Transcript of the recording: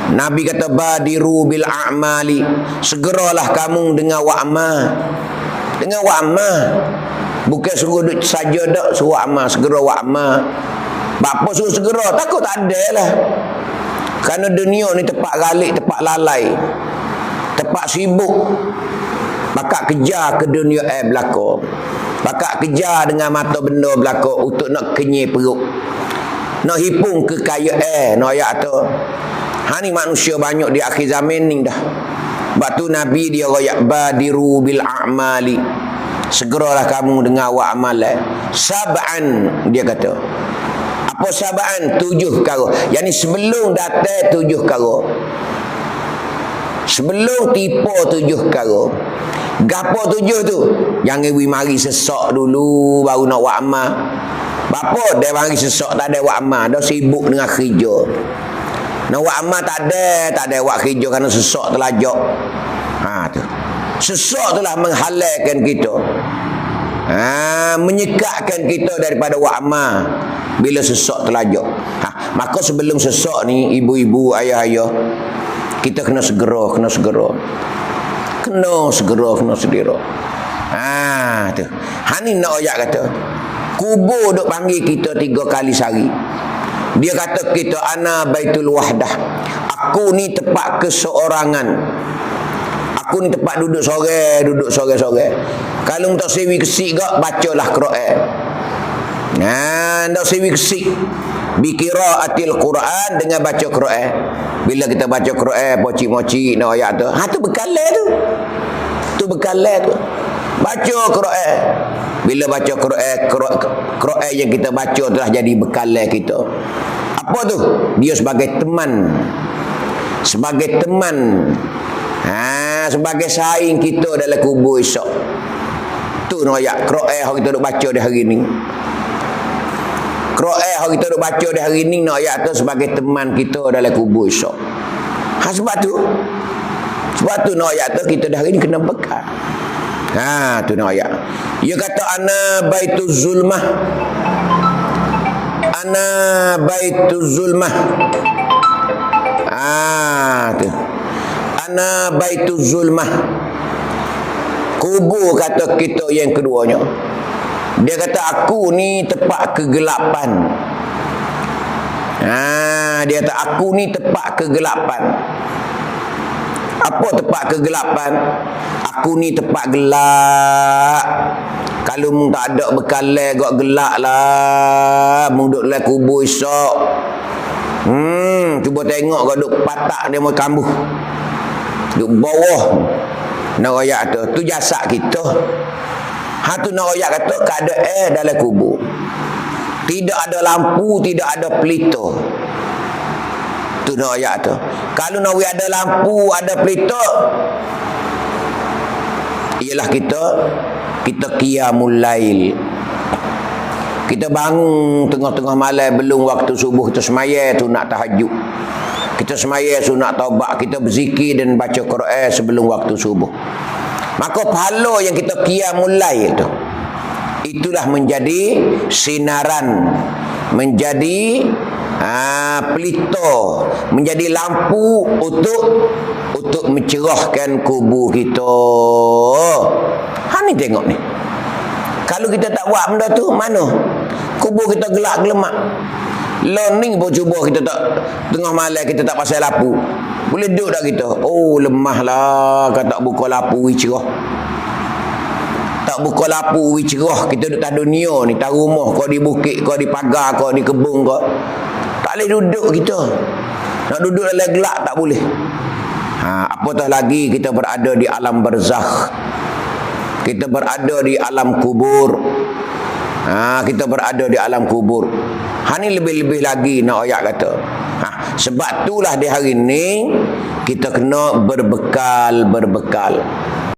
Nabi kata badiru bil a'mali, segeralah kamu dengan wa'amal. Dengan wa'amal. Bukan suruh duduk saja dak, suruh amal, segera wa'amal. Bapa suruh segera, takut tak ada lah. Kerana dunia ni tempat galik, tempat lalai, tempat sibuk. Bakak kejar ke dunia belakang. Bakak kejar dengan mata benda belakang untuk nak kenyai perut. Nak hipung ke kaya nak ayat tu. Ni manusia banyak di akhir zaman ni dah. Sebab tu Nabi dia royak badiru bil a'mali. Segeralah kamu dengan wa amal. Sab'an dia kata. Apa sab'an? 7 perkara. Yang ni sebelum datang 7 perkara. Sebelum tipu 7 perkara. Gapo 7 tu? Jangan mari sesak dulu baru nak wa amal. Bapa dia mari sesak tak ada wa amal, dah sibuk dengan kerja. Nak wa amal tak ada wa kerja kerana sesak terlajak. Tu. Sesak itulah menghalalkan kita. Menyekatkan kita daripada wa amal bila sesak terlajak. Maka sebelum sesak ni ibu-ibu, ayah-ayah, kita kena segera. Kena segera. Tu. Ni nak ayat kata. Kubur duk panggil kita 3 kali sehari. Dia kata kita ana baitul wahdah. Aku ni tempat keseorangan. Aku ni tempat duduk sore. Kalau tak sewi kesik gak, bacalah Quran. Tak sewi kesik. Biqiraatil Quran, dengan baca Quran. Bila kita baca Quran, moci-moci nak ayat tu. Tu bekalan tu. Baca Quran. Bila baca Quran yang kita baca telah jadi bekalan kita. Apa tu? Dia sebagai teman. Sebagai saing kita dalam kubur esok. Tu nak ayat Quran yang kita duk baca di hari ni. Quran yang kita duk baca di hari ni nak ayat tu sebagai teman kita dalam kubur esok. Sebab tu nak ayat tu kita dah hari ni kena bekal. Tu nak ayat. Dia kata ana baituz zulmah. Ana baituz zulmah. Tu. Ana baituz zulmah. Kubur kata kita yang keduanya. Dia kata aku ni tempat kegelapan. Dia kata aku ni tempat kegelapan. Apa tempat kegelapan? Aku ni tempat gelap. Kalau mu tak ada bekalan gak gelap lah. Mu duduk dalam kubur esok. Cuba tengok kau duduk patak dia mau kambuh. Duduk bawah. Nak royak tu. Tu jasad kita. Tu nak royak kata keadaan dalam kubur. Tidak ada lampu, tidak ada pelita. Tu nak ayat tu. Kalau nak ada lampu, ada pelita, ialah kita qiyamul lail. Kita bangun tengah-tengah malam belum waktu subuh, kita semaya tu nak tahajud. Kita semaya sunat taubat, kita berzikir dan baca Quran sebelum waktu subuh. Maka pahala yang kita qiyamul lail tu, itulah menjadi sinaran, menjadi pelita, menjadi lampu untuk mencerahkan kubur kita. Ni tengok ni. Kalau kita tak buat benda tu, mana? Kubur kita gelap gelemak. Learning pun cuba kita tak, tengah malam kita tak pasal lampu. Boleh duduk tak kita? Oh, lemah lah. Kalau tak buka lampu, cerah. Tak buka lampu, cerah. Kita duduk tak dunia ni, tak rumah. Kau di bukit, kau di pagar, kau di kebun, kau. Tak boleh duduk kita. Nak duduk dalam gelap tak boleh. Apatah lagi kita berada di alam barzakh. Kita berada di alam kubur. Kita berada di alam kubur. Ni lebih-lebih lagi nak ayat kata. Sebab itulah di hari ni kita kena berbekal.